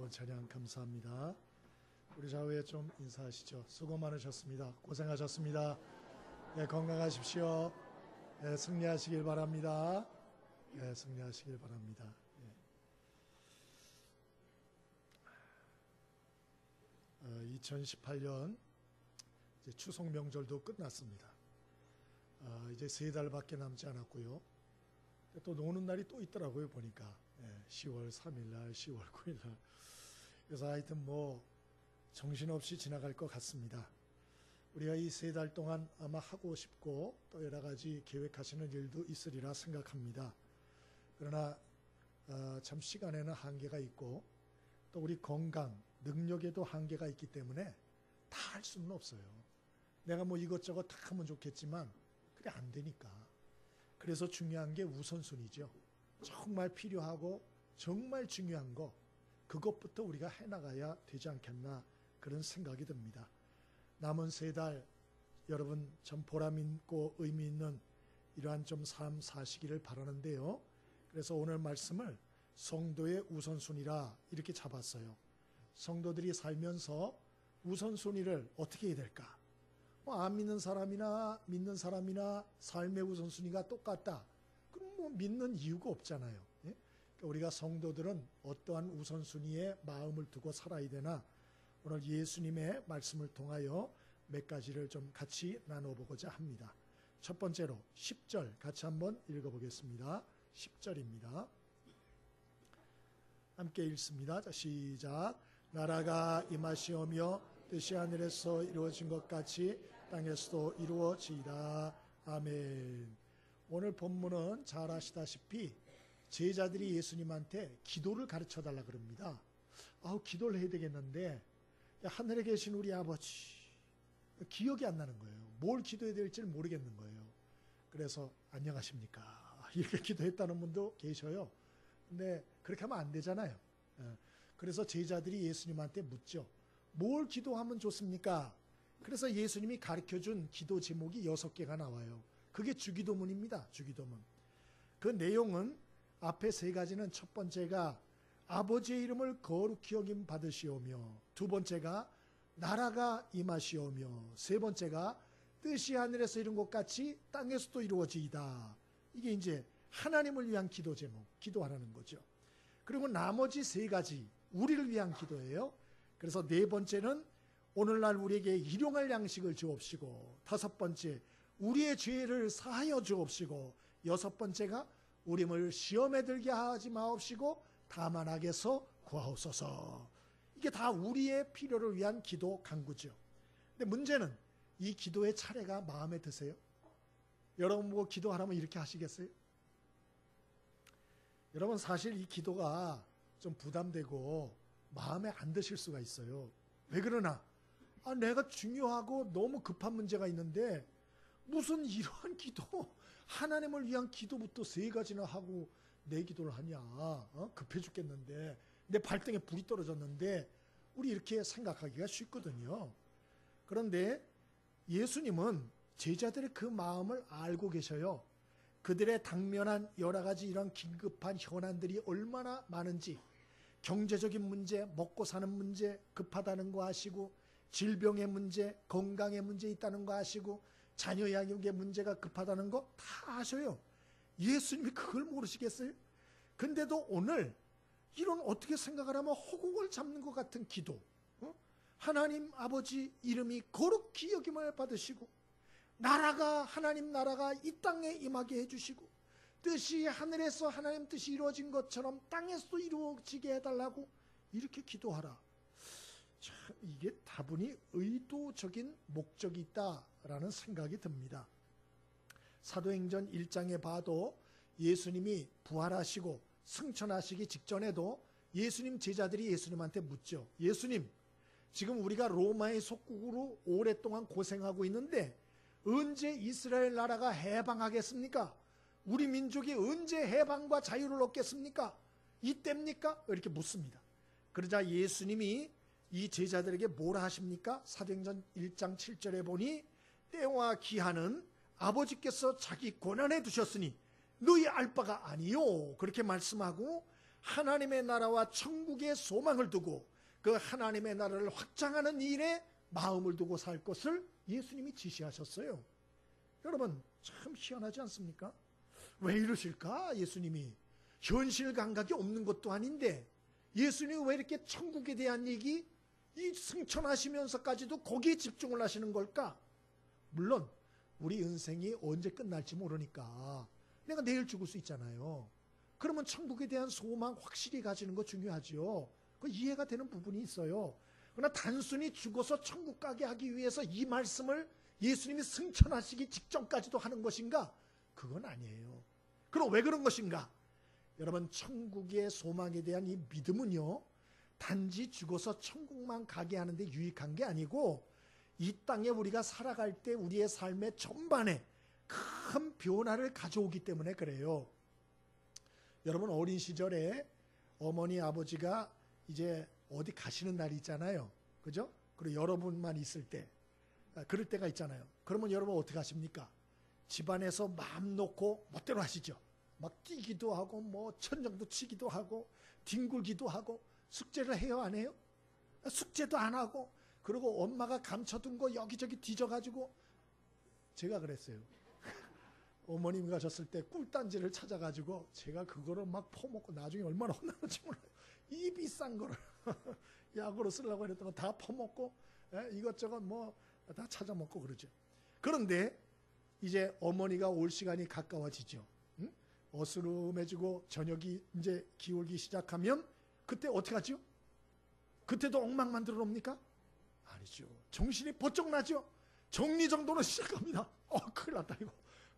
여러분 찬양 감사합니다. 우리 좌우에 좀 인사하시죠. 수고 많으셨습니다. 고생하셨습니다. 네, 건강하십시오. 네, 승리하시길 바랍니다. 네, 승리하시길 바랍니다. 네. 2018년 이제 추석 명절도 끝났습니다. 이제 3달밖에 남지 않았고요. 또 노는 날이 또 있더라고요, 보니까. 10월 3일날, 10월 9일날. 그래서 하여튼 뭐 정신없이 지나갈 것 같습니다. 우리가 이 3달 동안 아마 하고 싶고 또 여러 가지 계획하시는 일도 있으리라 생각합니다. 그러나 참 시간에는 한계가 있고 또 우리 건강, 능력에도 한계가 있기 때문에 다 할 수는 없어요. 내가 뭐 이것저것 다 하면 좋겠지만 그게 안 되니까. 그래서 중요한 게 우선순위죠. 정말 필요하고 정말 중요한 거, 그것부터 우리가 해나가야 되지 않겠나 그런 생각이 듭니다. 남은 3달 여러분 참 보람 있고 의미 있는 이러한 좀 삶 사시기를 바라는데요. 그래서 오늘 말씀을 성도의 우선순위라 이렇게 잡았어요. 성도들이 살면서 우선순위를 어떻게 해야 될까? 안 믿는 사람이나 믿는 사람이나 삶의 우선순위가 똑같다. 그럼 뭐 믿는 이유가 없잖아요. 예? 그러니까 우리가 성도들은 어떠한 우선순위에 마음을 두고 살아야 되나? 오늘 예수님의 말씀을 통하여 몇 가지를 좀 같이 나눠보고자 합니다. 첫 번째로 10절 같이 한번 읽어보겠습니다. 10절입니다. 함께 읽습니다. 자, 시작. 나라가 임하시오며 뜻이 하늘에서 이루어진 것 같이 땅에서도 이루어지이다. 아멘. 오늘 본문은 잘 아시다시피 제자들이 예수님한테 기도를 가르쳐 달라 그럽니다. 기도를 해야 되겠는데 하늘에 계신 우리 아버지, 기억이 안 나는 거예요. 뭘 기도해야 될지를 모르겠는 거예요. 그래서 안녕하십니까 이렇게 기도했다는 분도 계셔요. 근데 그렇게 하면 안 되잖아요. 그래서 제자들이 예수님한테 묻죠. 뭘 기도하면 좋습니까? 그래서 예수님이 가르쳐준 기도 제목이 6개가 나와요. 그게 주기도문입니다. 주기도문. 그 내용은 앞에 3가지는 첫 번째가 아버지의 이름을 거룩히 여김 받으시오며, 두 번째가 나라가 임하시오며, 세 번째가 뜻이 하늘에서 이룬 것 같이 땅에서도 이루어지이다. 이게 이제 하나님을 위한 기도 제목, 기도하라는 거죠. 그리고 나머지 3가지 우리를 위한 기도예요. 그래서 4번째는 오늘날 우리에게 일용할 양식을 주옵시고, 5번째 우리의 죄를 사하여 주옵시고, 6번째가 우리를 시험에 들게 하지 마옵시고 다만 악에서 구하옵소서. 이게 다 우리의 필요를 위한 기도 간구죠. 근데 문제는 이 기도의 차례가 마음에 드세요? 여러분 뭐 기도하라면 이렇게 하시겠어요? 여러분 사실 이 기도가 좀 부담되고 마음에 안 드실 수가 있어요. 왜 그러나? 내가 중요하고 너무 급한 문제가 있는데 무슨 이러한 기도, 하나님을 위한 기도부터 3가지나 하고 내 기도를 하냐. 급해 죽겠는데, 내 발등에 불이 떨어졌는데, 우리 이렇게 생각하기가 쉽거든요. 그런데 예수님은 제자들의 그 마음을 알고 계셔요. 그들의 당면한 여러 가지 이런 긴급한 현안들이 얼마나 많은지, 경제적인 문제, 먹고 사는 문제 급하다는 거 아시고, 질병의 문제, 건강의 문제 있다는 거 아시고, 자녀 양육의 문제가 급하다는 거 다 아셔요. 예수님이 그걸 모르시겠어요? 근데도 오늘 이런 어떻게 생각을 하면 허공을 잡는 것 같은 기도, 하나님 아버지 이름이 거룩히 여김을 받으시고, 하나님 나라가 이 땅에 임하게 해주시고, 뜻이 하늘에서 하나님 뜻이 이루어진 것처럼 땅에서도 이루어지게 해달라고 이렇게 기도하라. 참, 이게 다분히 의도적인 목적이 있다라는 생각이 듭니다. 사도행전 1장에 봐도 예수님이 부활하시고 승천하시기 직전에도 예수님 제자들이 예수님한테 묻죠. 예수님, 지금 우리가 로마의 속국으로 오랫동안 고생하고 있는데 언제 이스라엘 나라가 해방하겠습니까? 우리 민족이 언제 해방과 자유를 얻겠습니까? 이때입니까? 이렇게 묻습니다. 그러자 예수님이 이 제자들에게 뭐라 하십니까? 사도행전 1장 7절에 보니 때와 기한은 아버지께서 자기 권한에 두셨으니 너희 알 바가 아니요. 그렇게 말씀하고 하나님의 나라와 천국의 소망을 두고 그 하나님의 나라를 확장하는 일에 마음을 두고 살 것을 예수님이 지시하셨어요. 여러분 참 희한하지 않습니까? 왜 이러실까? 예수님이 현실 감각이 없는 것도 아닌데 예수님이 왜 이렇게 천국에 대한 얘기 이 승천하시면서까지도 거기에 집중을 하시는 걸까? 물론 우리 인생이 언제 끝날지 모르니까 내가 내일 죽을 수 있잖아요. 그러면 천국에 대한 소망 확실히 가지는 거 중요하죠. 그 이해가 되는 부분이 있어요. 그러나 단순히 죽어서 천국 가게 하기 위해서 이 말씀을 예수님이 승천하시기 직전까지도 하는 것인가? 그건 아니에요. 그럼 왜 그런 것인가? 여러분 천국의 소망에 대한 이 믿음은요, 단지 죽어서 천국만 가게 하는데 유익한 게 아니고 이 땅에 우리가 살아갈 때 우리의 삶의 전반에 큰 변화를 가져오기 때문에 그래요. 여러분 어린 시절에 어머니 아버지가 이제 어디 가시는 날이 있잖아요. 그죠? 그리고 여러분만 있을 때 그럴 때가 있잖아요. 그러면 여러분 어떻게 하십니까? 집안에서 마음 놓고 멋대로 하시죠. 막 뛰기도 하고 뭐 천정도 치기도 하고 뒹굴기도 하고. 숙제를 해요 안 해요? 숙제도 안 하고 그리고 엄마가 감춰둔 거 여기저기 뒤져가지고. 제가 그랬어요. 어머님 가셨을 때 꿀단지를 찾아가지고 제가 그거를 막 퍼먹고 나중에 얼마나 혼나는지 몰라요. 이 비싼 거를 약으로 쓰려고 했던 거 다 퍼먹고 이것저것 뭐 다 찾아 먹고 그러죠. 그런데 이제 어머니가 올 시간이 가까워지죠. 응? 어스름해지고 저녁이 이제 기울기 시작하면 그때 어떻게 하죠? 그때도 엉망 만들어 놓습니까? 아니죠. 정신이 번쩍 나죠. 정리정돈을 시작합니다. 큰일 났다 이거.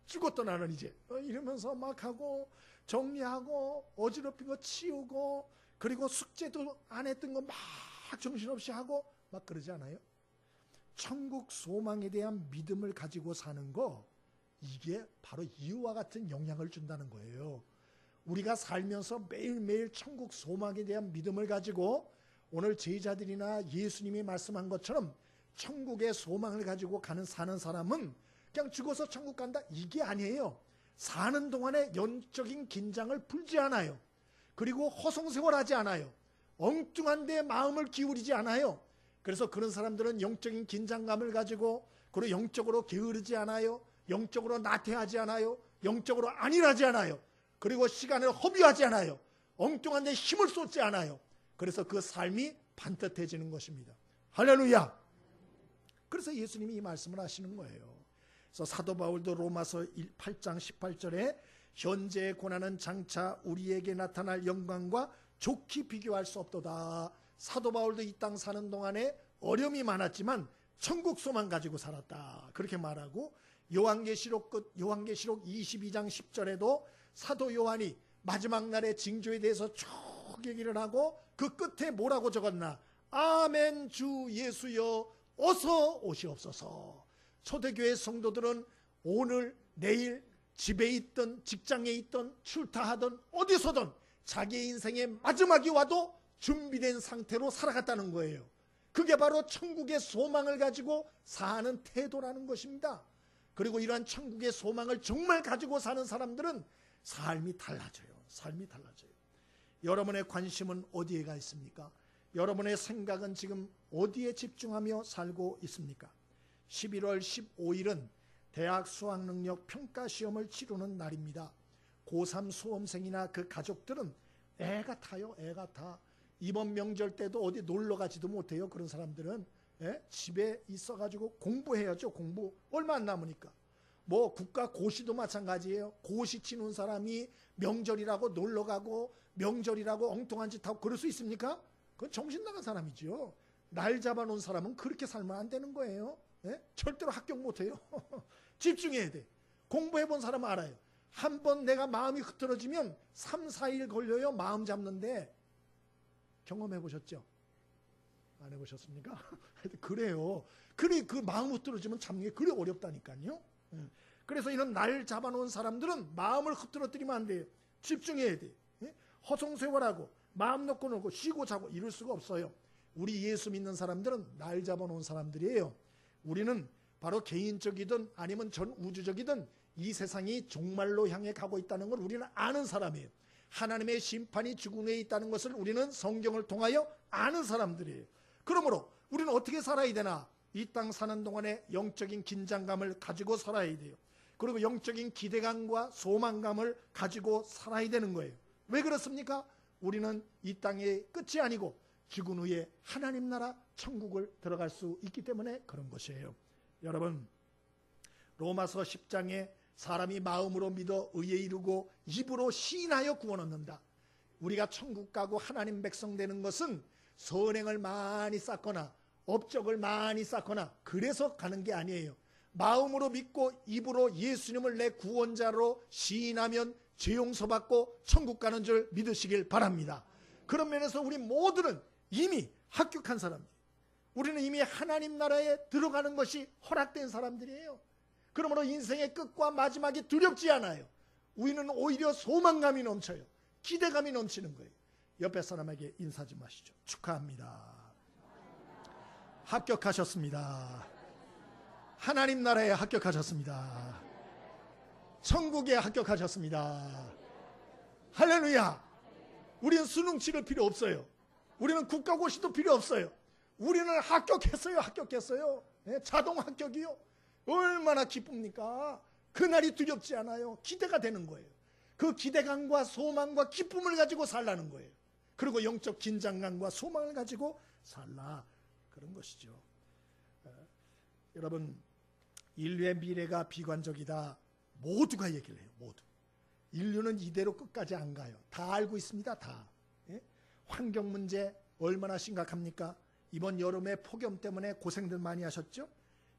죽었다 나는 이제. 이러면서 막 하고 정리하고 어지럽힌 거 치우고 그리고 숙제도 안 했던 거 막 정신없이 하고 막 그러지 않아요? 천국 소망에 대한 믿음을 가지고 사는 거, 이게 바로 이와 같은 영향을 준다는 거예요. 우리가 살면서 매일매일 천국 소망에 대한 믿음을 가지고 오늘 제자들이나 예수님이 말씀한 것처럼 천국의 소망을 가지고 사는 사람은 그냥 죽어서 천국 간다 이게 아니에요. 사는 동안에 영적인 긴장을 풀지 않아요. 그리고 허송세월하지 않아요. 엉뚱한 데 마음을 기울이지 않아요. 그래서 그런 사람들은 영적인 긴장감을 가지고 그리고 영적으로 게으르지 않아요. 영적으로 나태하지 않아요. 영적으로 안일하지 않아요. 그리고 시간을 허비하지 않아요. 엉뚱한 데 힘을 쏟지 않아요. 그래서 그 삶이 반듯해지는 것입니다. 할렐루야. 그래서 예수님이 이 말씀을 하시는 거예요. 그래서 사도 바울도 로마서 8장 18절에 현재의 고난은 장차 우리에게 나타날 영광과 좋게 비교할 수 없도다. 사도 바울도 이 땅 사는 동안에 어려움이 많았지만 천국 소망 가지고 살았다. 그렇게 말하고 요한계시록 22장 10절에도 사도 요한이 마지막 날의 징조에 대해서 쭉 얘기를 하고 그 끝에 뭐라고 적었나? 아멘 주 예수여 어서 오시옵소서. 초대교회 성도들은 오늘 내일 집에 있든 직장에 있든 출타하든 어디서든 자기의 인생의 마지막이 와도 준비된 상태로 살아갔다는 거예요. 그게 바로 천국의 소망을 가지고 사는 태도라는 것입니다. 그리고 이러한 천국의 소망을 정말 가지고 사는 사람들은 삶이 달라져요. 삶이 달라져요. 여러분의 관심은 어디에 가 있습니까? 여러분의 생각은 지금 어디에 집중하며 살고 있습니까? 11월 15일은 대학 수학능력 평가시험을 치르는 날입니다. 고3 수험생이나 그 가족들은 애가 타요. 애가 타. 이번 명절 때도 어디 놀러 가지도 못해요. 그런 사람들은 집에 있어가지고 공부해야죠. 공부. 얼마 안 남으니까. 뭐 국가 고시도 마찬가지예요. 고시 치는 사람이 명절이라고 놀러 가고 명절이라고 엉뚱한 짓 하고 그럴 수 있습니까? 그건 정신 나간 사람이죠. 날 잡아놓은 사람은 그렇게 살면 안 되는 거예요. 절대로 합격 못해요. 집중해야 돼. 공부해본 사람은 알아요. 한번 내가 마음이 흐트러지면 3, 4일 걸려요. 마음 잡는데. 경험해보셨죠? 안 해보셨습니까? 그래요. 그래 그 마음 흐트러지면 잡는 게 그래 어렵다니까요. 그래서 이런 날 잡아놓은 사람들은 마음을 흐트러뜨리면 안 돼요. 집중해야 돼. 허송세월하고 마음 놓고 놀고 쉬고 자고 이럴 수가 없어요. 우리 예수 믿는 사람들은 날 잡아놓은 사람들이에요. 우리는 바로 개인적이든 아니면 전 우주적이든 이 세상이 종말로 향해 가고 있다는 걸 우리는 아는 사람이에요. 하나님의 심판이 죽은 후에 있다는 것을 우리는 성경을 통하여 아는 사람들이에요. 그러므로 우리는 어떻게 살아야 되나? 이 땅 사는 동안에 영적인 긴장감을 가지고 살아야 돼요. 그리고 영적인 기대감과 소망감을 가지고 살아야 되는 거예요. 왜 그렇습니까? 우리는 이 땅의 끝이 아니고 죽은 후에 하나님 나라 천국을 들어갈 수 있기 때문에 그런 것이에요. 여러분, 로마서 10장에 사람이 마음으로 믿어 의에 이르고 입으로 시인하여 구원 얻는다. 우리가 천국 가고 하나님 백성 되는 것은 선행을 많이 쌓거나 업적을 많이 쌓거나 그래서 가는 게 아니에요. 마음으로 믿고 입으로 예수님을 내 구원자로 시인하면 죄 용서받고 천국 가는 줄 믿으시길 바랍니다. 그런 면에서 우리 모두는 이미 합격한 사람들, 우리는 이미 하나님 나라에 들어가는 것이 허락된 사람들이에요. 그러므로 인생의 끝과 마지막이 두렵지 않아요. 우리는 오히려 소망감이 넘쳐요. 기대감이 넘치는 거예요. 옆에 사람에게 인사 좀 하시죠. 축하합니다. 합격하셨습니다. 하나님 나라에 합격하셨습니다. 천국에 합격하셨습니다. 할렐루야. 우리는 수능 치를 필요 없어요. 우리는 국가고시도 필요 없어요. 우리는 합격했어요. 합격했어요. 자동 합격이요. 얼마나 기쁩니까? 그날이 두렵지 않아요. 기대가 되는 거예요. 그 기대감과 소망과 기쁨을 가지고 살라는 거예요. 그리고 영적 긴장감과 소망을 가지고 살라, 그런 것이죠. 여러분, 인류의 미래가 비관적이다, 모두가 얘기를 해요. 모두. 인류는 이대로 끝까지 안 가요. 다 알고 있습니다. 다. 환경 문제 얼마나 심각합니까? 이번 여름에 폭염 때문에 고생들 많이 하셨죠?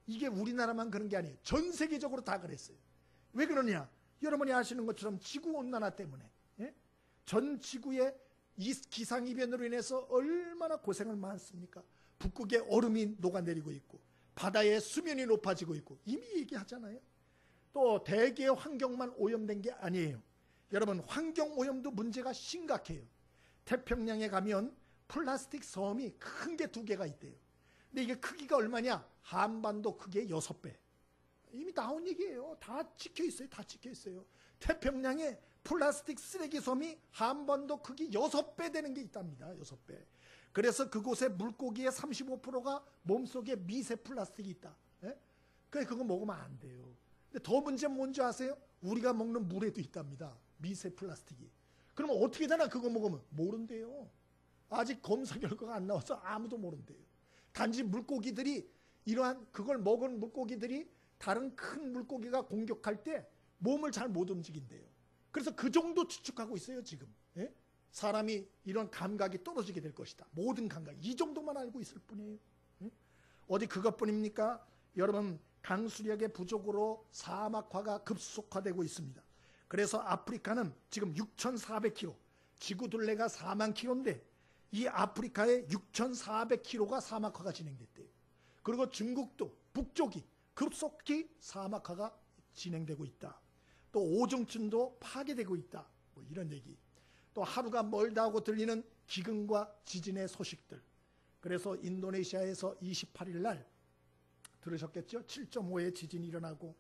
이게 우리나라만 그런 게 아니에요. 전 세계적으로 다 그랬어요. 왜 그러냐? 여러분이 아시는 것처럼 지구온난화 때문에 전 지구의 이 기상이변으로 인해서 얼마나 고생을 많습니까? 북극의 얼음이 녹아내리고 있고 바다의 수면이 높아지고 있고 이미 얘기하잖아요. 또 대기의 환경만 오염된 게 아니에요. 여러분, 환경 오염도 문제가 심각해요. 태평양에 가면 플라스틱 섬이 큰 게 2개가 있대요. 근데 이게 크기가 얼마냐? 한반도 크기의 6배. 이미 나온 얘기예요. 다 찍혀 있어요. 다 찍혀 있어요. 태평양에 플라스틱 쓰레기 섬이 한반도 크기 6배 되는 게 있답니다. 6배. 그래서 그곳의 물고기의 35%가 몸속에 미세 플라스틱이 있다. 그래, 그거 먹으면 안 돼요. 근데 더 문제는 뭔지 아세요? 우리가 먹는 물에도 있답니다. 미세 플라스틱이. 그러면 어떻게 되나 그거 먹으면? 모른대요. 아직 검사 결과가 안 나와서 아무도 모른대요. 단지 물고기들이 이러한 그걸 먹은 물고기들이 다른 큰 물고기가 공격할 때 몸을 잘 못 움직인대요. 그래서 그 정도 추측하고 있어요 지금. 사람이 이런 감각이 떨어지게 될 것이다. 모든 감각 이 정도만 알고 있을 뿐이에요. 어디 그것뿐입니까? 여러분, 강수력의 부족으로 사막화가 급속화되고 있습니다. 그래서 아프리카는 지금 6,400km, 지구 둘레가 4만 km인데 이 아프리카에 6,400km가 사막화가 진행됐대요. 그리고 중국도 북쪽이 급속히 사막화가 진행되고 있다. 또 오종층도 파괴되고 있다. 뭐 이런 얘기. 또 하루가 멀다 하고 들리는 기근과 지진의 소식들. 그래서 인도네시아에서 28일 날 들으셨겠죠? 7.5의 지진이 일어나고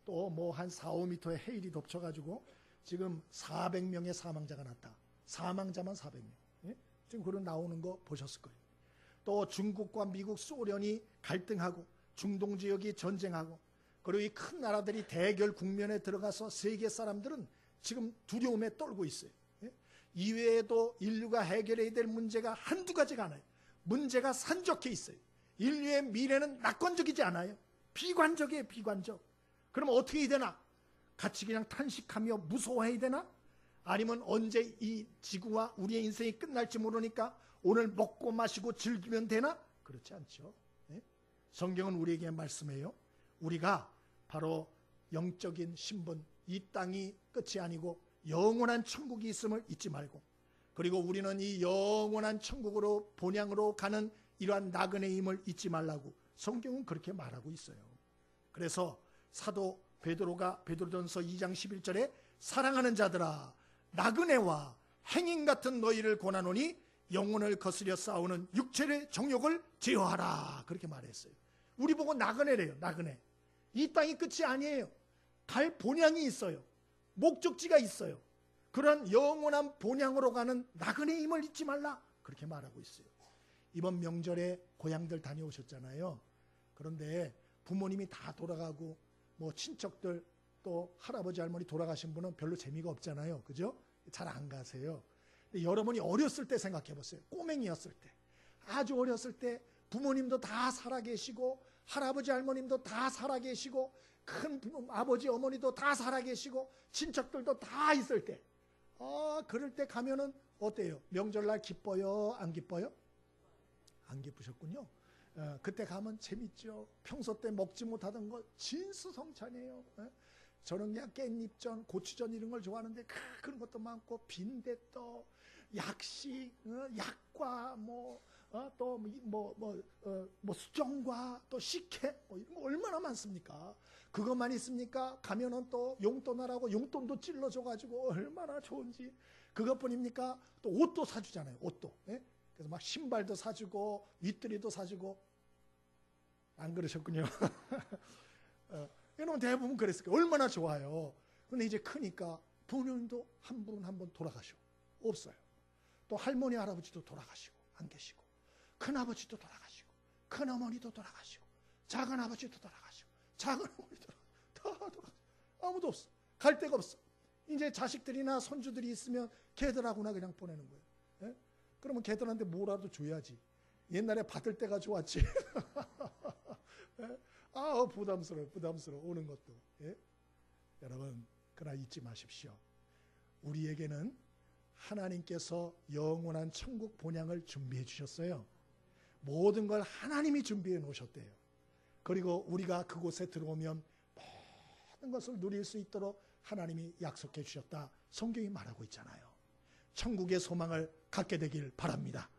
또 뭐 한 4, 5m의 해일이 덮쳐가지고 지금 400명의 사망자가 났다. 사망자만 400명. 지금 그런 나오는 거 보셨을 거예요. 또 중국과 미국, 소련이 갈등하고 중동 지역이 전쟁하고 그리고 이 큰 나라들이 대결 국면에 들어가서 세계 사람들은 지금 두려움에 떨고 있어요. 이외에도 인류가 해결해야 될 문제가 한두 가지가 아니에요. 문제가 산적해 있어요. 인류의 미래는 낙관적이지 않아요. 비관적이에요. 비관적. 그러면 어떻게 해야 되나? 같이 그냥 탄식하며 무서워해야 되나? 아니면 언제 이 지구와 우리의 인생이 끝날지 모르니까 오늘 먹고 마시고 즐기면 되나? 그렇지 않죠. 성경은 우리에게 말씀해요. 우리가 바로 영적인 신분, 이 땅이 끝이 아니고 영원한 천국이 있음을 잊지 말고, 그리고 우리는 이 영원한 천국으로 본향으로 가는 이러한 나그네임을 잊지 말라고 성경은 그렇게 말하고 있어요. 그래서 사도 베드로가 베드로전서 2장 11절에 사랑하는 자들아 나그네와 행인 같은 너희를 권하노니 영혼을 거스려 싸우는 육체의 정욕을 제어하라, 그렇게 말했어요. 우리 보고 나그네래요. 나그네. 이 땅이 끝이 아니에요. 갈 본향이 있어요. 목적지가 있어요. 그런 영원한 본향으로 가는 나그네 힘을 잊지 말라. 그렇게 말하고 있어요. 이번 명절에 고향들 다녀오셨잖아요. 그런데 부모님이 다 돌아가고 뭐 친척들 또 할아버지 할머니 돌아가신 분은 별로 재미가 없잖아요. 그죠? 잘 안 가세요. 근데 여러분이 어렸을 때 생각해 보세요. 꼬맹이였을 때, 아주 어렸을 때 부모님도 다 살아계시고 할아버지 할머님도 다 살아계시고 큰 아버지 어머니도 다 살아계시고 친척들도 다 있을 때, 그럴 때 가면은 어때요? 명절날 기뻐요? 안 기뻐요? 안 기쁘셨군요. 그때 가면 재밌죠. 평소 때 먹지 못하던 거 진수성찬이에요. 저는 그냥 깻잎전, 고추전 이런 걸 좋아하는데 그런 것도 많고 빈대떡, 약식, 약과 수정과 또 식혜 이런 거 얼마나 많습니까? 그것만 있습니까? 가면은 또 용돈하라고 용돈도 찔러줘가지고 얼마나 좋은지. 그것뿐입니까? 또 옷도 사주잖아요. 옷도. 그래서 막 신발도 사주고 윗들이도 사주고. 안 그러셨군요. 여러분 대부분 그랬을 거예요. 얼마나 좋아요. 근데 이제 크니까 부모님도 한 분 한 분 돌아가시고 없어요. 또 할머니 할아버지도 돌아가시고 안 계시고, 큰아버지도 돌아가시고 큰어머니도 돌아가시고 작은아버지도 돌아가시고 작은어머니도 다 돌아가시고 아무도 없어. 갈 데가 없어. 이제 자식들이나 손주들이 있으면 걔들하고나 그냥 보내는 거예요. 예? 그러면 걔들한테 뭐라도 줘야지. 옛날에 받을 때가 좋았지. 예? 부담스러워 오는 것도. 예? 여러분 그러나 잊지 마십시오. 우리에게는 하나님께서 영원한 천국 본향을 준비해 주셨어요. 모든 걸 하나님이 준비해 놓으셨대요. 그리고 우리가 그곳에 들어오면 모든 것을 누릴 수 있도록 하나님이 약속해 주셨다. 성경이 말하고 있잖아요. 천국의 소망을 갖게 되길 바랍니다.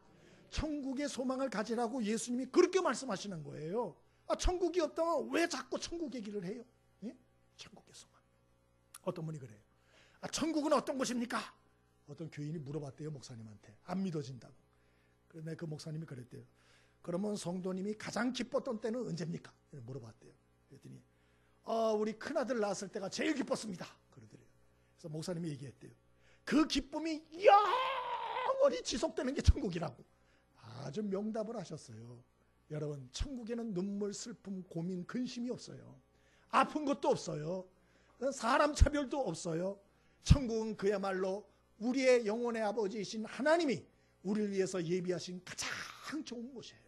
천국의 소망을 가지라고 예수님이 그렇게 말씀하시는 거예요. 천국이 없다면 왜 자꾸 천국 얘기를 해요? 예? 천국의 소망. 어떤 분이 그래요. 천국은 어떤 곳입니까? 어떤 교인이 물어봤대요. 목사님한테. 안 믿어진다고. 그런데 그 목사님이 그랬대요. 그러면 성도님이 가장 기뻤던 때는 언제입니까? 물어봤대요. 그랬더니 우리 큰아들 낳았을 때가 제일 기뻤습니다. 그러더래요. 그래서 목사님이 얘기했대요. 그 기쁨이 영원히 지속되는 게 천국이라고. 아주 명답을 하셨어요. 여러분 천국에는 눈물, 슬픔, 고민, 근심이 없어요. 아픈 것도 없어요. 사람 차별도 없어요. 천국은 그야말로 우리의 영혼의 아버지이신 하나님이 우리를 위해서 예비하신 가장 좋은 곳이에요.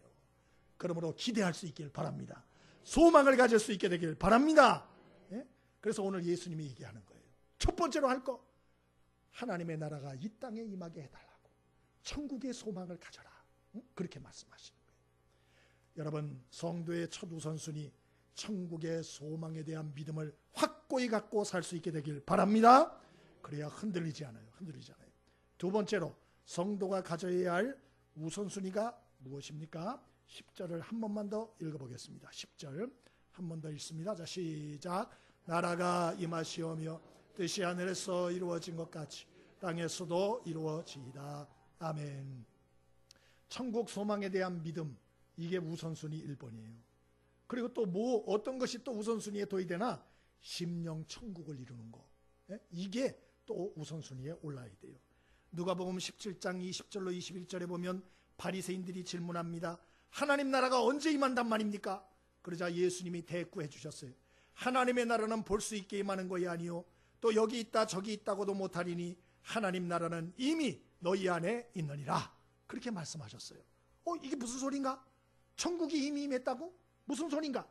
그러므로 기대할 수 있길 바랍니다. 소망을 가질 수 있게 되길 바랍니다. 예? 그래서 오늘 예수님이 얘기하는 거예요. 첫 번째로 할 거, 하나님의 나라가 이 땅에 임하게 해달라고. 천국의 소망을 가져라. 그렇게 말씀하시는 거예요. 여러분 성도의 첫 우선순위, 천국의 소망에 대한 믿음을 확고히 갖고 살 수 있게 되길 바랍니다. 그래야 흔들리지 않아요. 두 번째로 성도가 가져야 할 우선순위가 무엇입니까? 10절을 한 번만 더 읽어보겠습니다. 10절 한 번 더 읽습니다. 자, 시작. 나라가 임하시오며 뜻이 하늘에서 이루어진 것 같이 땅에서도 이루어지이다. 아멘. 천국 소망에 대한 믿음, 이게 우선순위 1번이에요. 그리고 또 어떤 것이 또 우선순위에 도의되나? 심령 천국을 이루는 거. 이게 또 우선순위에 올라야 돼요. 누가복음 17장 20절로 21절에 보면 바리새인들이 질문합니다. 하나님 나라가 언제 임한단 말입니까? 그러자 예수님이 대꾸해 주셨어요. 하나님의 나라는 볼 수 있게 임하는 것이 아니요 또 여기 있다 저기 있다고도 못하리니 하나님 나라는 이미 너희 안에 있느니라. 그렇게 말씀하셨어요. 이게 무슨 소린가? 천국이 이미 임했다고? 무슨 소린가?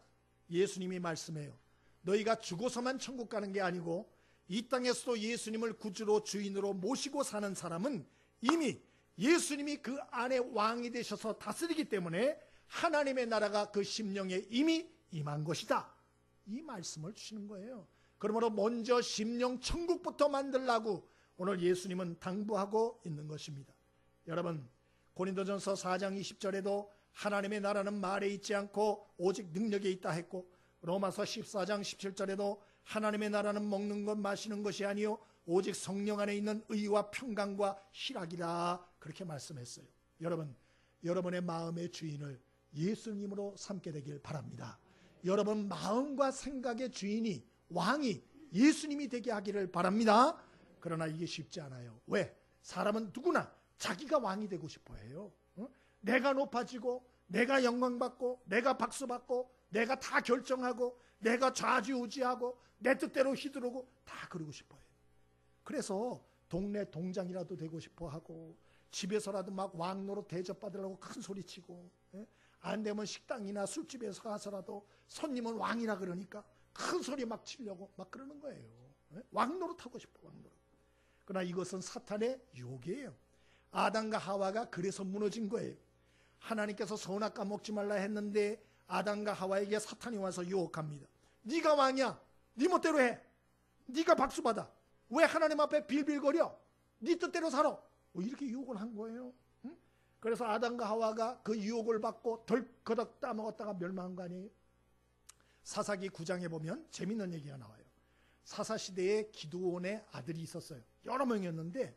예수님이 말씀해요. 너희가 죽어서만 천국 가는 게 아니고 이 땅에서도 예수님을 구주로 주인으로 모시고 사는 사람은 이미 예수님이 그 안에 왕이 되셔서 다스리기 때문에 하나님의 나라가 그 심령에 이미 임한 것이다. 이 말씀을 주시는 거예요. 그러므로 먼저 심령 천국부터 만들라고 오늘 예수님은 당부하고 있는 것입니다. 여러분 고린도전서 4장 20절에도 하나님의 나라는 말에 있지 않고 오직 능력에 있다 했고, 로마서 14장 17절에도 하나님의 나라는 먹는 것 마시는 것이 아니요 오직 성령 안에 있는 의와 평강과 희락이라 그렇게 말씀했어요. 여러분, 여러분의 마음의 주인을 예수님으로 삼게 되길 바랍니다. 여러분 마음과 생각의 주인이 왕이 예수님이 되게 하기를 바랍니다. 그러나 이게 쉽지 않아요. 왜? 사람은 누구나 자기가 왕이 되고 싶어 해요. 내가 높아지고, 내가 영광받고, 내가 박수받고, 내가 다 결정하고, 내가 좌지우지하고, 내 뜻대로 휘두르고 다 그러고 싶어 해요. 그래서 동네 동장이라도 되고 싶어 하고, 집에서라도 막 왕노릇 대접받으려고 큰 소리치고, 안 되면 식당이나 술집에서 가서라도 손님은 왕이라 그러니까 큰 소리 막 치려고 막 그러는 거예요. 왕노릇 하고 싶어, 왕노릇. 그러나 이것은 사탄의 유혹이에요. 아담과 하와가 그래서 무너진 거예요. 하나님께서 선악과 먹지 말라 했는데 아담과 하와에게 사탄이 와서 유혹합니다. 네가 왕이야. 네 멋대로 해. 네가 박수 받아. 왜 하나님 앞에 빌빌거려? 네 뜻대로 살아. 이렇게 유혹을 한 거예요. 그래서 아담과 하와가 그 유혹을 받고 덜커덕 따먹었다가 멸망한 거 아니에요? 사사기 9장에 보면 재밌는 얘기가 나와요. 사사시대에 기드온의 아들이 있었어요. 여러 명이었는데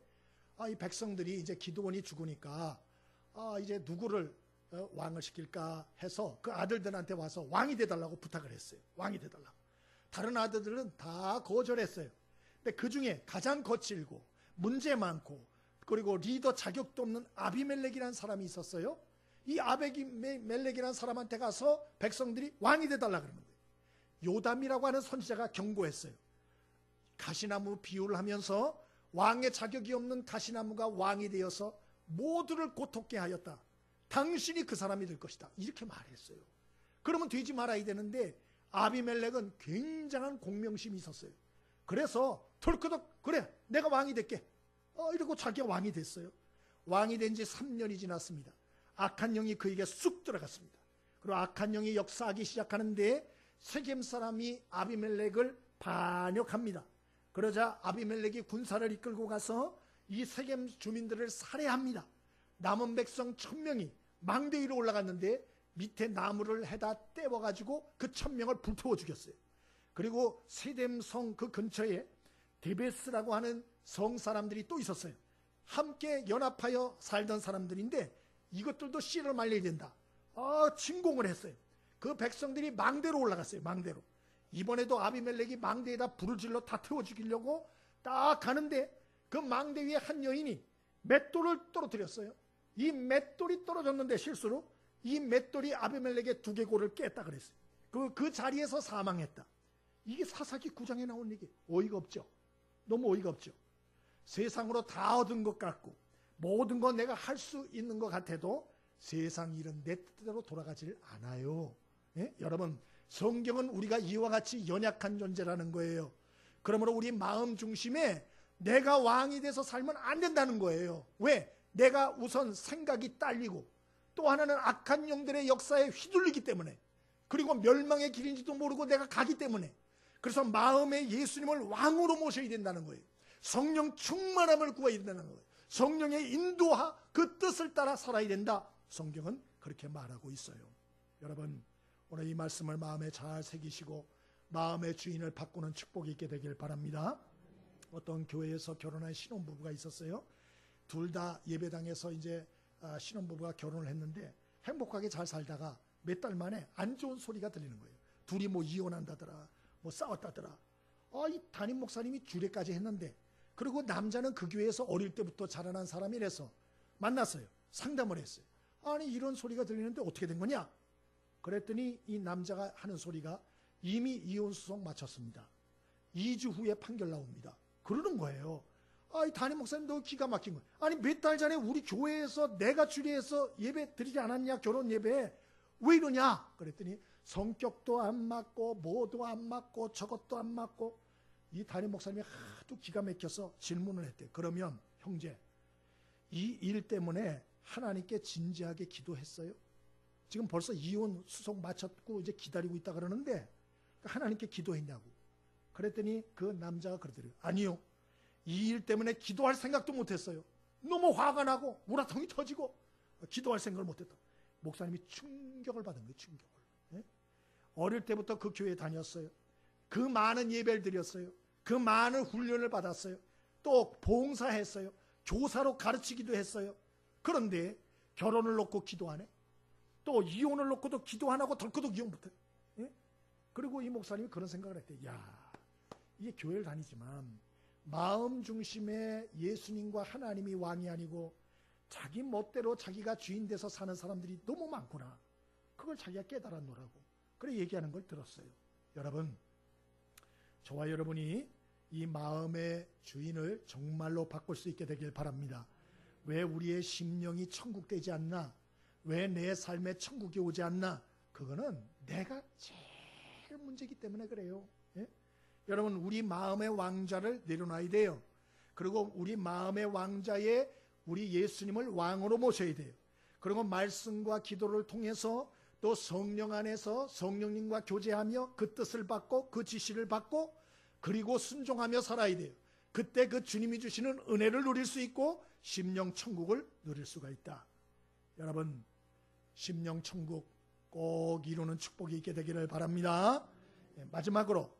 이 백성들이 이제 기드온이 죽으니까 이제 누구를 왕을 시킬까 해서 그 아들들한테 와서 왕이 돼달라고 부탁을 했어요. 왕이 돼달라고. 다른 아들들은 다 거절했어요. 근데 그 중에 가장 거칠고 문제 많고 그리고 리더 자격도 없는 아비멜렉이라는 사람이 있었어요. 이 아비멜렉이라는 사람한테 가서 백성들이 왕이 돼달라 그러는 거예요. 요담이라고 하는 선지자가 경고했어요. 가시나무 비유를 하면서 왕의 자격이 없는 가시나무가 왕이 되어서 모두를 고통케 하였다. 당신이 그 사람이 될 것이다. 이렇게 말했어요. 그러면 되지 말아야 되는데 아비멜렉은 굉장한 공명심이 있었어요. 그래서 털커덕 그래 내가 왕이 될게. 이러고 자기가 왕이 됐어요. 왕이 된 지 3년이 지났습니다. 악한 영이 그에게 쑥 들어갔습니다. 그리고 악한 영이 역사하기 시작하는데 세겜 사람이 아비멜렉을 반역합니다. 그러자 아비멜렉이 군사를 이끌고 가서 이 세겜 주민들을 살해합니다. 남은 백성 1000명이 망대 위로 올라갔는데 밑에 나무를 해다 떼워가지고 그 1000명을 불태워 죽였어요. 그리고 세겜성 그 근처에 데베스라고 하는 성 사람들이 또 있었어요. 함께 연합하여 살던 사람들인데 이것들도 씨를 말려야 된다. 침공을 했어요. 그 백성들이 망대로 올라갔어요. 망대로. 이번에도 아비멜렉이 망대에다 불을 질러 다 태워 죽이려고 딱 가는데 그 망대 위에 한 여인이 맷돌을 떨어뜨렸어요. 이 맷돌이 떨어졌는데 실수로 이 맷돌이 아비멜렉의 두개골을 깼다 그랬어요. 그 자리에서 사망했다. 이게 사사기 9장에 나온 얘기. 어이가 없죠. 너무 어이가 없죠. 세상으로 다 얻은 것 같고 모든 건 내가 할 수 있는 것 같아도 세상 일은 내 뜻대로 돌아가질 않아요. 여러분 성경은 우리가 이와 같이 연약한 존재라는 거예요. 그러므로 우리 마음 중심에 내가 왕이 돼서 살면 안 된다는 거예요. 왜? 내가 우선 생각이 딸리고 또 하나는 악한 영들의 역사에 휘둘리기 때문에 그리고 멸망의 길인지도 모르고 내가 가기 때문에 그래서 마음에 예수님을 왕으로 모셔야 된다는 거예요. 성령 충만함을 구해야 된다는 거예요. 성령의 인도하 그 뜻을 따라 살아야 된다. 성경은 그렇게 말하고 있어요. 여러분 오늘 이 말씀을 마음에 잘 새기시고 마음의 주인을 바꾸는 축복이 있게 되길 바랍니다. 어떤 교회에서 결혼한 신혼부부가 있었어요. 둘 다 예배당에서 이제 신혼부부가 결혼을 했는데 행복하게 잘 살다가 몇 달 만에 안 좋은 소리가 들리는 거예요. 둘이 뭐 이혼한다더라 뭐 싸웠다더라. 이 담임 목사님이 주례까지 했는데 그리고 남자는 그 교회에서 어릴 때부터 자라난 사람이라서 만났어요. 상담을 했어요. 아니 이런 소리가 들리는데 어떻게 된 거냐? 그랬더니 이 남자가 하는 소리가 이미 이혼 소송 마쳤습니다. 2주 후에 판결 나옵니다. 그러는 거예요. 이 담임 목사님 너 기가 막힌 거예요. 아니 몇 달 전에 우리 교회에서 내가 주례해서 예배 드리지 않았냐? 결혼 예배. 왜 이러냐? 그랬더니 성격도 안 맞고 뭐도 안 맞고 저것도 안 맞고 이 담임 목사님이 하도 기가 막혀서 질문을 했대요. 그러면 형제 이 일 때문에 하나님께 진지하게 기도했어요? 지금 벌써 이혼 수송 마쳤고 이제 기다리고 있다 그러는데 하나님께 기도했냐고. 그랬더니 그 남자가 그러더래요. 아니요. 이 일 때문에 기도할 생각도 못했어요. 너무 화가 나고 우라통이 터지고 기도할 생각을 못했다. 목사님이 충격을 받은 거예요. 충격을. 어릴 때부터 그 교회에 다녔어요. 그 많은 예배를 드렸어요. 그 많은 훈련을 받았어요. 또 봉사했어요. 교사로 가르치기도 했어요. 그런데 결혼을 놓고 기도 안 해? 또 이혼을 놓고도 기도 안 하고 덜커덕 이혼 못해? 그리고 이 목사님이 그런 생각을 했대요. 야, 이게 교회를 다니지만 마음 중심에 예수님과 하나님이 왕이 아니고 자기 멋대로 자기가 주인 돼서 사는 사람들이 너무 많구나. 그걸 자기가 깨달았노라고. 그래 얘기하는 걸 들었어요. 여러분, 저와 여러분이 이 마음의 주인을 정말로 바꿀 수 있게 되길 바랍니다. 왜 우리의 심령이 천국 되지 않나? 왜 내 삶에 천국이 오지 않나? 그거는 내가 제일 문제이기 때문에 그래요. 예? 여러분, 우리 마음의 왕좌를 내려놔야 돼요. 그리고 우리 마음의 왕좌에 우리 예수님을 왕으로 모셔야 돼요. 그리고 말씀과 기도를 통해서 또 성령 안에서 성령님과 교제하며 그 뜻을 받고 그 지시를 받고 그리고 순종하며 살아야 돼요. 그때 그 주님이 주시는 은혜를 누릴 수 있고 심령 천국을 누릴 수가 있다. 여러분, 심령 천국 꼭 이루는 축복이 있게 되기를 바랍니다. 마지막으로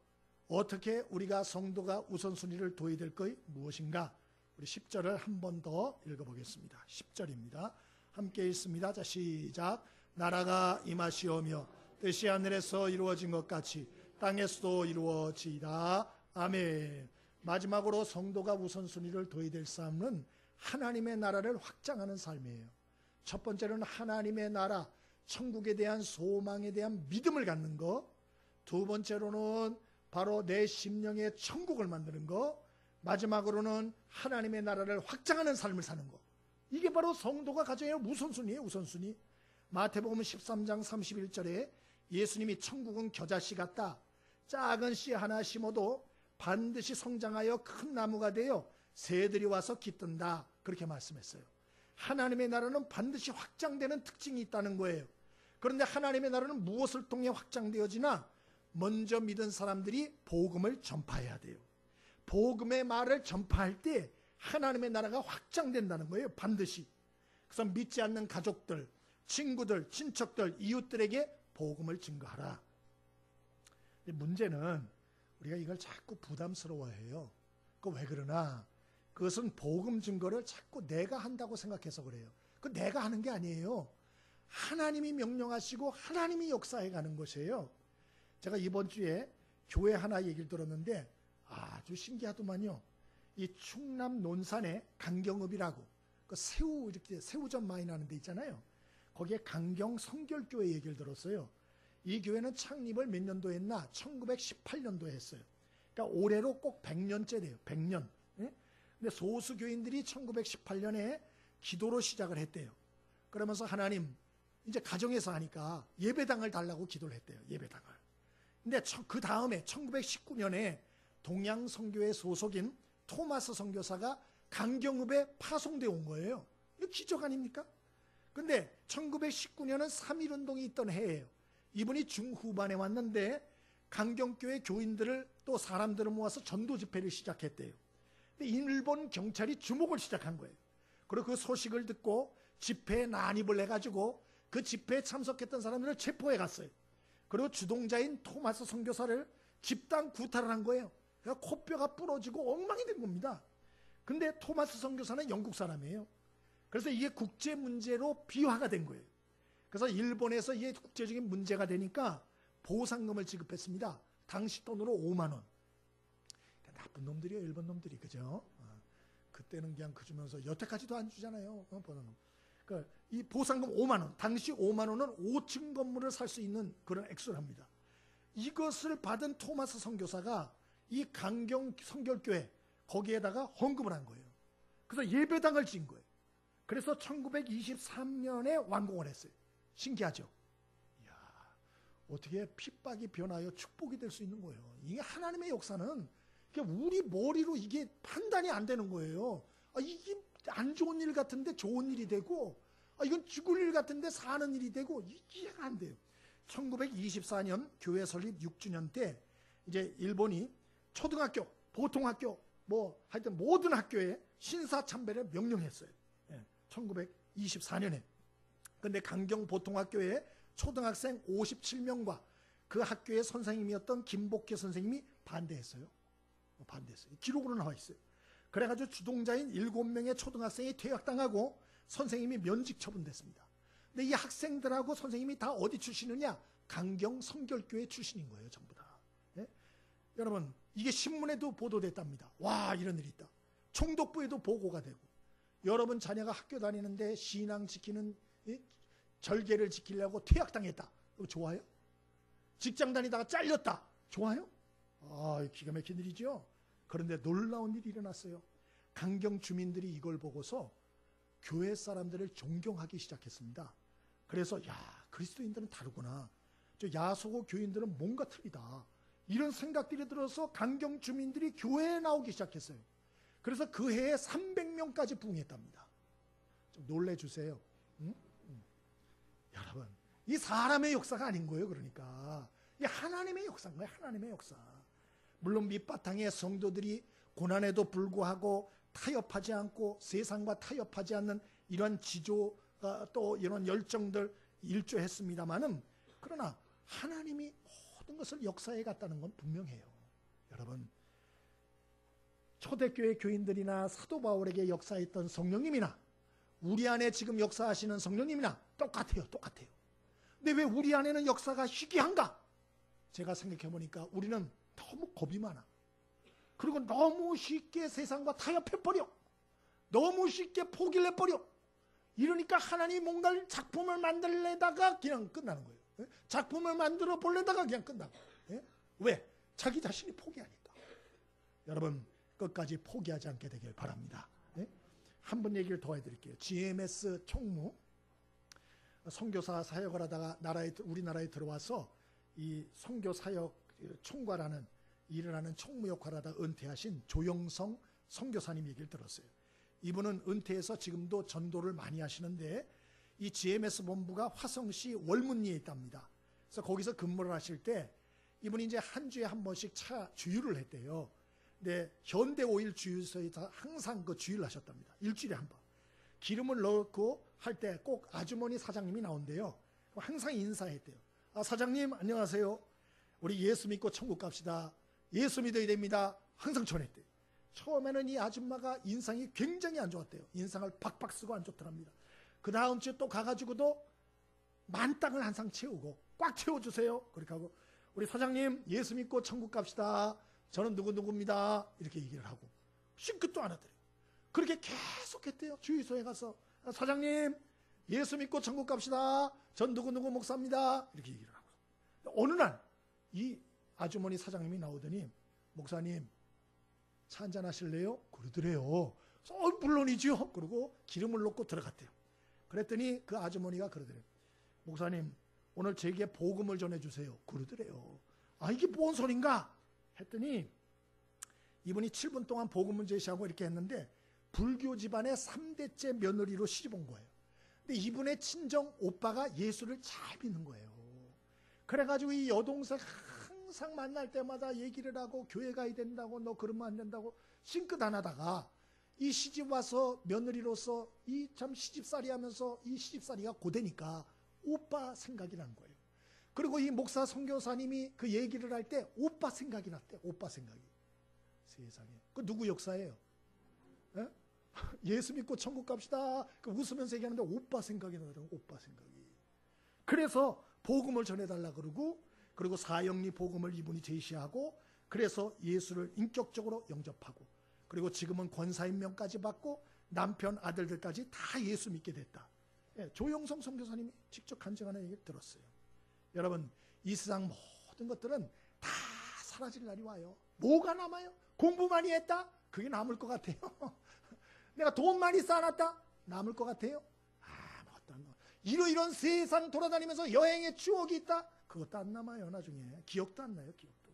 어떻게 우리가 성도가 우선순위를 둬야 될 것이 무엇인가? 우리 10절을 한 번 더 읽어보겠습니다. 10절입니다. 함께 읽습니다. 자, 시작. 나라가 임하시오며 뜻이 하늘에서 이루어진 것 같이 땅에서도 이루어지이다. 아멘. 마지막으로 성도가 우선순위를 둬야 될 삶은 하나님의 나라를 확장하는 삶이에요. 첫 번째는 하나님의 나라, 천국에 대한 소망에 대한 믿음을 갖는 것. 두 번째로는 바로 내 심령의 천국을 만드는 것. 마지막으로는 하나님의 나라를 확장하는 삶을 사는 것. 이게 바로 성도가 가져야 할 우선순위예요. 우선순위. 마태복음 13장 31절에 예수님이 천국은 겨자씨 같다. 작은 씨 하나 심어도 반드시 성장하여 큰 나무가 되어 새들이 와서 깃든다. 그렇게 말씀했어요. 하나님의 나라는 반드시 확장되는 특징이 있다는 거예요. 그런데 하나님의 나라는 무엇을 통해 확장되어지나? 먼저 믿은 사람들이 복음을 전파해야 돼요. 복음의 말을 전파할 때 하나님의 나라가 확장된다는 거예요. 반드시. 그래서 믿지 않는 가족들, 친구들, 친척들, 이웃들에게 복음을 증거하라. 문제는 우리가 이걸 자꾸 부담스러워해요. 그 왜 그러나? 그것은 복음 증거를 자꾸 내가 한다고 생각해서 그래요. 그 내가 하는 게 아니에요. 하나님이 명령하시고 하나님이 역사해 가는 것이에요. 제가 이번 주에 교회 하나 얘기를 들었는데 아주 신기하더만요. 이 충남 논산에 강경읍이라고 그 새우 이렇게 새우젓 많이 나는 데 있잖아요. 거기에 강경 성결교회 얘기를 들었어요. 이 교회는 창립을 몇 년도에 했나? 1918년도에 했어요. 그러니까 올해로 꼭 100년째 돼요. 100년. 예? 근데 소수 교인들이 1918년에 기도로 시작을 했대요. 그러면서 하나님, 이제 가정에서 하니까 예배당을 달라고 기도를 했대요. 예배당을. 근데 그 다음에 1919년에 동양선교회 소속인 토마스 선교사가 강경읍에 파송되어 온 거예요. 이거 기적 아닙니까? 근데 1919년은 3.1운동이 있던 해예요. 이분이 중후반에 왔는데 강경교회 교인들을 또 사람들을 모아서 전도 집회를 시작했대요. 근데 일본 경찰이 주목을 시작한 거예요. 그리고 그 소식을 듣고 집회에 난입을 해가지고 그 집회에 참석했던 사람들을 체포해 갔어요. 그리고 주동자인 토마스 선교사를 집단 구타를 한 거예요. 그러니까 코뼈가 부러지고 엉망이 된 겁니다. 근데 토마스 선교사는 영국 사람이에요. 그래서 이게 국제 문제로 비화가 된 거예요. 그래서 일본에서 이게 국제적인 문제가 되니까 보상금을 지급했습니다. 당시 돈으로 5만 원. 나쁜 놈들이에요, 일본 놈들이. 그죠? 그때는 그냥 그주면서 여태까지도 안 주잖아요. 그러니까 이 보상금 5만 원. 당시 5만 원은 5층 건물을 살 수 있는 그런 액수를 합니다. 이것을 받은 토마스 선교사가 이 강경 성결교회 거기에다가 헌금을 한 거예요. 그래서 예배당을 지은 거예요. 그래서 1923년에 완공을 했어요. 신기하죠? 이야, 어떻게 핍박이 변하여 축복이 될 수 있는 거예요. 이게 하나님의 역사는 우리 머리로 이게 판단이 안 되는 거예요. 이게 안 좋은 일 같은데 좋은 일이 되고, 이건 죽을 일 같은데 사는 일이 되고, 이해가 안 돼요. 1924년 교회 설립 6주년 때 이제 일본이 초등학교, 보통학교, 뭐 하여튼 모든 학교에 신사참배를 명령했어요. 1924년에. 근데 강경 보통학교에 초등학생 57명과 그 학교의 선생님이었던 김복회 선생님이 반대했어요. 반대했어요. 기록으로 나와 있어요. 그래가지고 주동자인 7명의 초등학생이 퇴학당하고 선생님이 면직 처분됐습니다. 근데 이 학생들하고 선생님이 다 어디 출신이냐? 강경 성결교회 출신인 거예요. 전부 다. 예? 여러분, 이게 신문에도 보도됐답니다. 와, 이런 일이 있다. 총독부에도 보고가 되고, 여러분 자녀가 학교 다니는데 신앙 지키는 절개를 지키려고 퇴학당했다. 좋아요? 직장 다니다가 잘렸다. 좋아요? 아, 기가 막힌 일이죠. 그런데 놀라운 일이 일어났어요. 강경 주민들이 이걸 보고서 교회 사람들을 존경하기 시작했습니다. 그래서 야, 그리스도인들은 다르구나. 저 야소고 교인들은 뭔가 틀리다. 이런 생각들이 들어서 강경 주민들이 교회에 나오기 시작했어요. 그래서 그 해에 300명까지 부흥했답니다. 좀 놀래주세요. 응? 여러분, 이 사람의 역사가 아닌 거예요. 그러니까 이 하나님의 역사인 거예요. 하나님의 역사. 물론 밑바탕의 성도들이 고난에도 불구하고 타협하지 않고 세상과 타협하지 않는 이런 지조가 또 이런 열정들 일조했습니다마는, 그러나 하나님이 모든 것을 역사해 갔다는 건 분명해요. 여러분, 초대교회 교인들이나 사도 바울에게 역사했던 성령님이나 우리 안에 지금 역사하시는 성령님이나 똑같아요. 똑같아요. 근데 왜 우리 안에는 역사가 희귀한가? 제가 생각해 보니까 우리는 너무 겁이 많아. 그리고 너무 쉽게 세상과 타협해버려. 너무 쉽게 포기를 해버려. 이러니까 하나님 뭔가 작품을 만들려다가 그냥 끝나는 거예요. 작품을 만들어 보려다가 그냥 끝나고. 왜? 자기 자신이 포기하니까. 여러분, 끝까지 포기하지 않게 되길 바랍니다. 한 번 얘기를 더 해드릴게요. GMS 총무 선교사 사역을 하다가 우리나라에 들어와서 이 선교 사역 총괄하는 일을 하는 총무 역할을 하다 은퇴하신 조영성 선교사님 얘기를 들었어요. 이분은 은퇴해서 지금도 전도를 많이 하시는데 이 GMS 본부가 화성시 월문리에 있답니다. 그래서 거기서 근무를 하실 때 이분이 이제 한 주에 한 번씩 차 주유를 했대요. 근데 현대오일 주유소에서 항상 그 주유를 하셨답니다. 일주일에 한 번. 기름을 넣고 할 때 꼭 아주머니 사장님이 나온대요. 항상 인사했대요. 아, 사장님 안녕하세요. 우리 예수 믿고 천국 갑시다. 예수 믿어야 됩니다. 항상 전했대요. 처음에는 이 아줌마가 인상이 굉장히 안 좋았대요. 인상을 박박 쓰고 안 좋더랍니다. 그 다음 주에 또 가가지고도 만땅을 항상 채우고 꽉 채워주세요. 그렇게 하고 우리 사장님 예수 믿고 천국 갑시다. 저는 누구누구입니다. 이렇게 얘기를 하고 싱긋도 안 하더래요. 그렇게 계속 했대요. 주유소에 가서 사장님 예수 믿고 천국 갑시다. 전 누구누구 목사입니다. 이렇게 얘기를 하고 어느 날 이 아주머니 사장님이 나오더니 목사님 차 한잔 하실래요? 그러더래요. 물론이죠. 그러고 기름을 넣고 들어갔대요. 그랬더니 그 아주머니가 그러더래요. 목사님 오늘 제게 복음을 전해주세요. 그러더래요. 아, 이게 뭔 소린가? 했더니 이분이 7분 동안 복음을 제시하고 이렇게 했는데 불교 집안의 3대째 며느리로 시집 온 거예요. 근데 이분의 친정 오빠가 예수를 잘 믿는 거예요. 그래가지고 이 여동생 항상 만날 때마다 얘기를 하고 교회 가야 된다고 너 그러면 안 된다고 싱긋 안 하다가 이 시집 와서 며느리로서 이 참 시집살이 하면서 이 시집살이가 고되니까 오빠 생각이 난 거예요. 그리고 이 목사 선교사님이 그 얘기를 할 때 오빠 생각이 났대. 오빠 생각이. 세상에. 그 누구 역사예요? 에? 예수 믿고 천국 갑시다. 그 웃으면서 얘기하는데 오빠 생각이 나더라고. 오빠 생각이. 그래서 복음을 전해달라 그러고 그리고 사형리 복음을 이분이 제시하고 그래서 예수를 인격적으로 영접하고 그리고 지금은 권사임명까지 받고 남편 아들들까지 다 예수 믿게 됐다. 조영성 선교사님이 직접 간증하는 얘기를 들었어요. 여러분 이 세상 모든 것들은 다 사라질 날이 와요. 뭐가 남아요? 공부 많이 했다? 그게 남을 것 같아요. 내가 돈 많이 쌓아놨다? 남을 것 같아요? 아무것도 안 남아. 이런 세상 돌아다니면서 여행의 추억이 있다? 그것도 안 남아요. 나중에 기억도 안 나요. 기억도.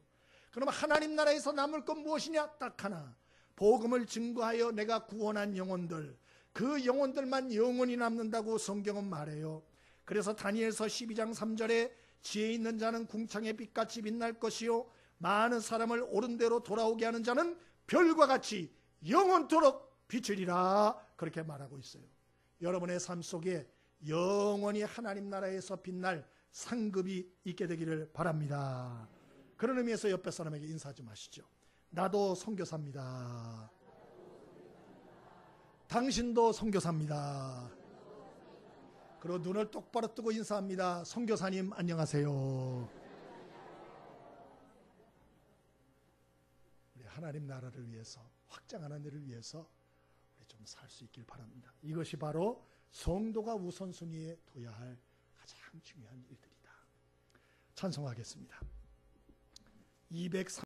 그럼 하나님 나라에서 남을 건 무엇이냐? 딱 하나. 복음을 증거하여 내가 구원한 영혼들, 그 영혼들만 영원히 남는다고 성경은 말해요. 그래서 다니엘서 12장 3절에 지혜 있는 자는 궁창의 빛같이 빛날 것이요 많은 사람을 옳은 대로 돌아오게 하는 자는 별과 같이 영원토록 비추리라 그렇게 말하고 있어요. 여러분의 삶 속에 영원히 하나님 나라에서 빛날 상급이 있게 되기를 바랍니다. 그런 의미에서 옆에 사람에게 인사 좀 하시죠. 나도 선교사입니다. 당신도 선교사입니다. 그리고 눈을 똑바로 뜨고 인사합니다. 선교사님 안녕하세요. 하나님 나라를 위해서, 확장하는 일을 위해서 우리 좀 살 수 있길 바랍니다. 이것이 바로 성도가 우선순위에 둬야 할 가장 중요한 일들이다. 찬송하겠습니다.